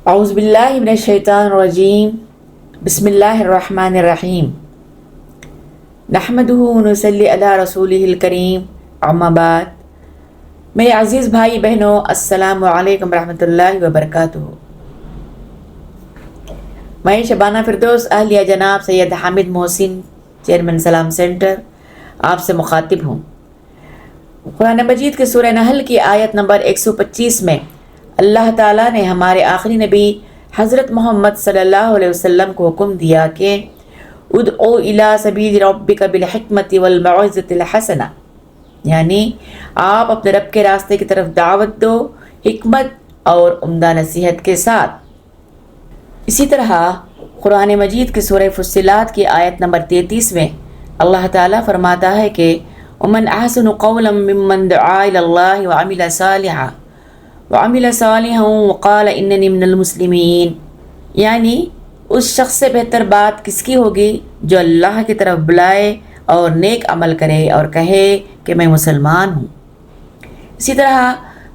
اعوذ باللہ من الشیطان الرجیم بسم اللہ الرحمن الرحیم نحمدہ ونصلی علی رسولہ الکریم اما بعد۔ میرے عزیز بھائی بہنوں، السلام علیکم ورحمۃ اللہ وبرکاتہ۔ میں شبانہ فردوس اہلیہ جناب سید حامد محسن، چیئرمین سلام سینٹر، آپ سے مخاطب ہوں۔ قرآن مجید کے سورہ نحل کی آیت نمبر 125 میں اللہ تعالیٰ نے ہمارے آخری نبی حضرت محمد صلی اللہ علیہ وسلم کو حکم دیا کہ ادعو الی سبیل ربک بالحکمت والموعظۃ الحسنہ، یعنی آپ اپنے رب کے راستے کی طرف دعوت دو حکمت اور عمدہ نصیحت کے ساتھ۔ اسی طرح قرآن مجید کی سورہ فصلات کی آیت نمبر 33 میں اللہ تعالیٰ فرماتا ہے کہ ومن احسن قولا ممن دعا الی اللہ وعمل صالحا وقال اننی من المسلمین، یعنی اس شخص سے بہتر بات کس کی ہوگی جو اللہ کی طرف بلائے اور نیک عمل کرے اور کہے کہ میں مسلمان ہوں۔ اسی طرح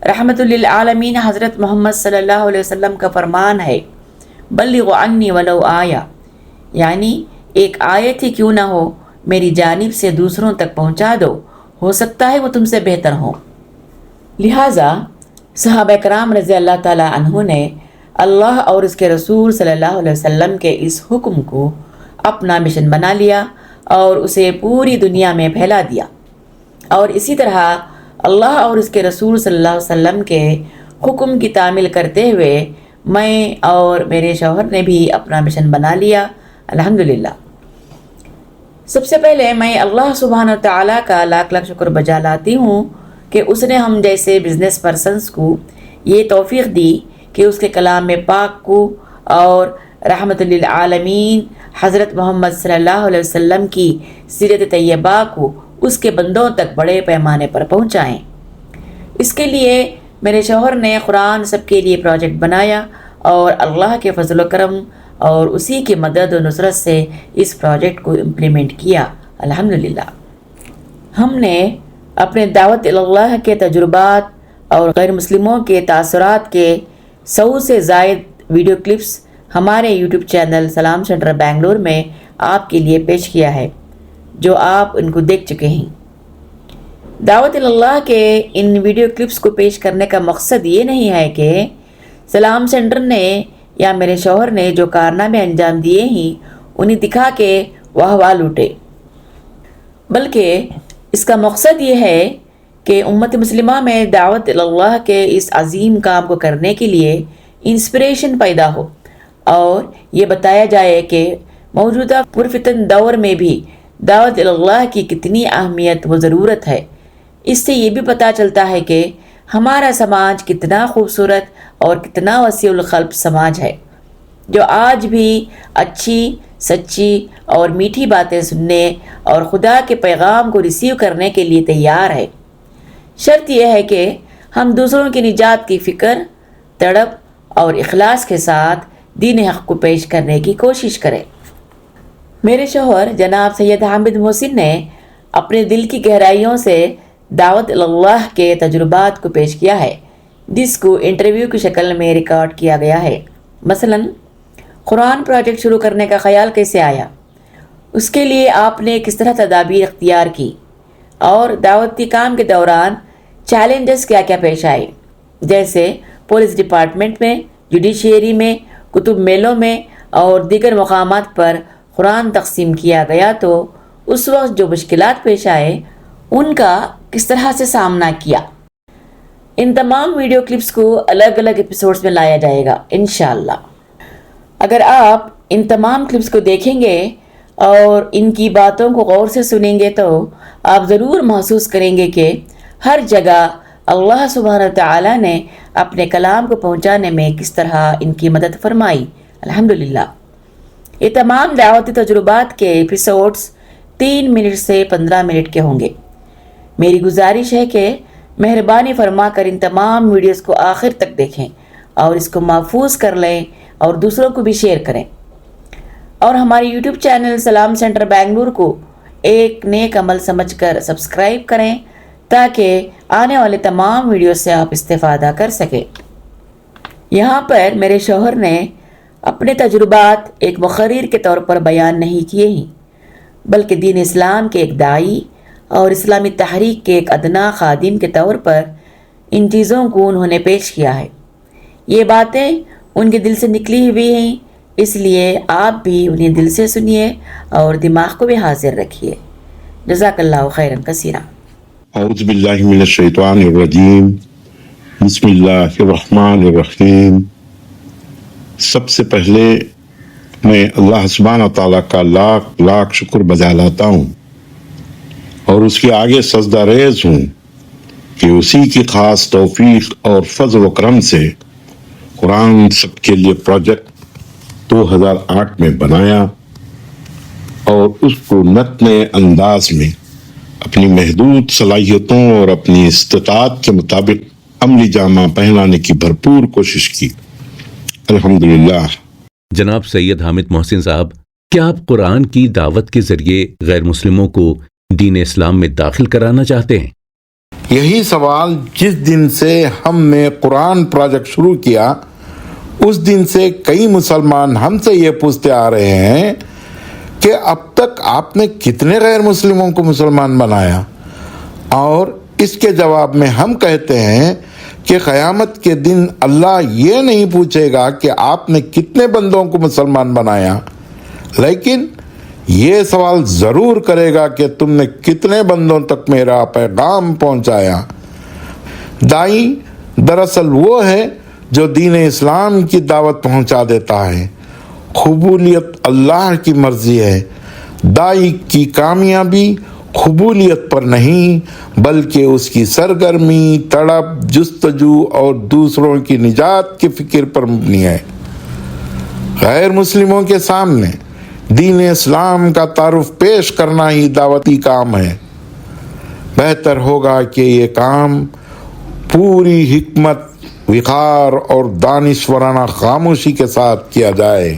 رحمت للعالمین حضرت محمد صلی اللہ علیہ وسلم کا فرمان ہے بلغوا عنی ولو آیہ، یعنی ایک آیت ہی کیوں نہ ہو میری جانب سے دوسروں تک پہنچا دو، ہو سکتا ہے وہ تم سے بہتر ہوں۔ لہٰذا صحابہ کرام رضی اللہ تعالیٰ عنہ نے اللہ اور اس کے رسول صلی اللہ علیہ وسلم کے اس حکم کو اپنا مشن بنا لیا اور اسے پوری دنیا میں پھیلا دیا، اور اسی طرح اللہ اور اس کے رسول صلی اللہ علیہ وسلم کے حکم کی تعمیل کرتے ہوئے میں اور میرے شوہر نے بھی اپنا مشن بنا لیا، الحمدللہ۔ سب سے پہلے میں اللہ سبحانہ وتعالیٰ کا لاکھ لاکھ شکر بجا لاتی ہوں کہ اس نے ہم جیسے بزنس پرسنز کو یہ توفیق دی کہ اس کے کلام پاک کو اور رحمت للعالمین حضرت محمد صلی اللہ علیہ وسلم کی سیرت طیبہ کو اس کے بندوں تک بڑے پیمانے پر پہنچائیں۔ اس کے لیے میرے شوہر نے قرآن سب کے لیے پروجیکٹ بنایا اور اللہ کے فضل و کرم اور اسی کی مدد و نصرت سے اس پروجیکٹ کو امپلیمنٹ کیا، الحمدللہ۔ ہم نے اپنے دعوت اللہ کے تجربات اور غیر مسلموں کے تاثرات کے 100 سے زائد ویڈیو کلپس ہمارے یوٹیوب چینل سلام سینٹر بنگلور میں آپ کے لیے پیش کیا ہے، جو آپ ان کو دیکھ چکے ہیں۔ دعوت اللہ کے ان ویڈیو کلپس کو پیش کرنے کا مقصد یہ نہیں ہے کہ سلام سینٹر نے یا میرے شوہر نے جو کارنامے انجام دیے ہیں انہیں دکھا کے واہ واہ لوٹے، بلکہ اس کا مقصد یہ ہے کہ امت مسلمہ میں دعوت اللہ کے اس عظیم کام کو کرنے کے لیے انسپریشن پیدا ہو، اور یہ بتایا جائے کہ موجودہ پرفتن دور میں بھی دعوت اللہ کی کتنی اہمیت و ضرورت ہے۔ اس سے یہ بھی پتہ چلتا ہے کہ ہمارا سماج کتنا خوبصورت اور کتنا وسیع القلب سماج ہے، جو آج بھی اچھی سچی اور میٹھی باتیں سننے اور خدا کے پیغام کو ریسیو کرنے کے لیے تیار ہے۔ شرط یہ ہے کہ ہم دوسروں کی نجات کی فکر، تڑپ اور اخلاص کے ساتھ دین حق کو پیش کرنے کی کوشش کریں۔ میرے شوہر جناب سید حامد محسن نے اپنے دل کی گہرائیوں سے دعوت اللہ کے تجربات کو پیش کیا ہے، جس کو انٹرویو کی شکل میں ریکارڈ کیا گیا ہے۔ مثلاً قرآن پروجیکٹ شروع کرنے کا خیال کیسے آیا، اس کے لیے آپ نے کس طرح تدابیر اختیار کی، اور دعوتی کام کے دوران چیلنجز کیا کیا پیش آئے، جیسے پولیس ڈپارٹمنٹ میں، جوڈیشیری میں، کتب میلوں میں اور دیگر مقامات پر قرآن تقسیم کیا گیا تو اس وقت جو مشکلات پیش آئے ان کا کس طرح سے سامنا کیا۔ ان تمام ویڈیو کلپس کو الگ الگ ایپیسوڈز میں لایا جائے گا انشاءاللہ۔ اگر آپ ان تمام کلپس کو دیکھیں گے اور ان کی باتوں کو غور سے سنیں گے تو آپ ضرور محسوس کریں گے کہ ہر جگہ اللہ سبحانہ تعالیٰ نے اپنے کلام کو پہنچانے میں کس طرح ان کی مدد فرمائی، الحمدللہ۔ یہ تمام دعوتی تجربات کے ایپیسوڈز 3 منٹ سے 15 منٹ کے ہوں گے۔ میری گزارش ہے کہ مہربانی فرما کر ان تمام ویڈیوز کو آخر تک دیکھیں اور اس کو محفوظ کر لیں اور دوسروں کو بھی شیئر کریں، اور ہمارے یوٹیوب چینل سلام سینٹر بنگلور کو ایک نیک عمل سمجھ کر سبسکرائب کریں تاکہ آنے والے تمام ویڈیو سے آپ استفادہ کر سکیں۔ یہاں پر میرے شوہر نے اپنے تجربات ایک مقرر کے طور پر بیان نہیں کیے ہیں، بلکہ دین اسلام کے ایک داعی اور اسلامی تحریک کے ایک ادنا خادم کے طور پر ان چیزوں کو انہوں نے پیش کیا ہے۔ یہ باتیں ان کے دل سے نکلی ہوئی ہیں، اس لیے آپ بھی انہیں دل سے سنیے اور دماغ کو بھی حاضر رکھیے۔ جزاک اللہ خیرا کثیرا۔ اعوذ باللہ من الشیطان الرجیم، بسم اللہ الرحمن الرحیم۔ سب سے پہلے میں اللہ سبحانہ تعالیٰ کا لاکھ لاکھ شکر بجا لاتا ہوں اور اس کے آگے سجدہ ریز ہوں کہ اسی کی خاص توفیق اور فضل و کرم سے قرآن سب کے لیے پروجیکٹ 2008 میں بنایا اور اس کو نئے انداز میں اپنی محدود صلاحیتوں اور اپنی استطاعت کے مطابق عملی جامہ پہنانے کی بھرپور کوشش کی۔ الحمدللہ۔ جناب سید حامد محسن صاحب، کیا آپ قرآن کی دعوت کے ذریعے غیر مسلموں کو دین اسلام میں داخل کرانا چاہتے ہیں؟ یہی سوال جس دن سے ہم نے قرآن پروجیکٹ شروع کیا اس دن سے کئی مسلمان ہم سے یہ پوچھتے آ رہے ہیں کہ اب تک آپ نے کتنے غیر مسلموں کو مسلمان بنایا، اور اس کے جواب میں ہم کہتے ہیں کہ قیامت کے دن اللہ یہ نہیں پوچھے گا کہ آپ نے کتنے بندوں کو مسلمان بنایا، لیکن یہ سوال ضرور کرے گا کہ تم نے کتنے بندوں تک میرا پیغام پہنچایا۔ دائی دراصل وہ ہے جو دین اسلام کی دعوت پہنچا دیتا ہے۔ قبولیت اللہ کی مرضی ہے۔ دائی کی کامیابی قبولیت پر نہیں بلکہ اس کی سرگرمی، تڑپ، جستجو اور دوسروں کی نجات کی فکر پر مبنی ہے۔ غیر مسلموں کے سامنے دین اسلام کا تعارف پیش کرنا ہی دعوتی کام ہے۔ بہتر ہوگا کہ یہ کام پوری حکمت، وقار اور دانشورانہ خاموشی کے ساتھ کیا جائے۔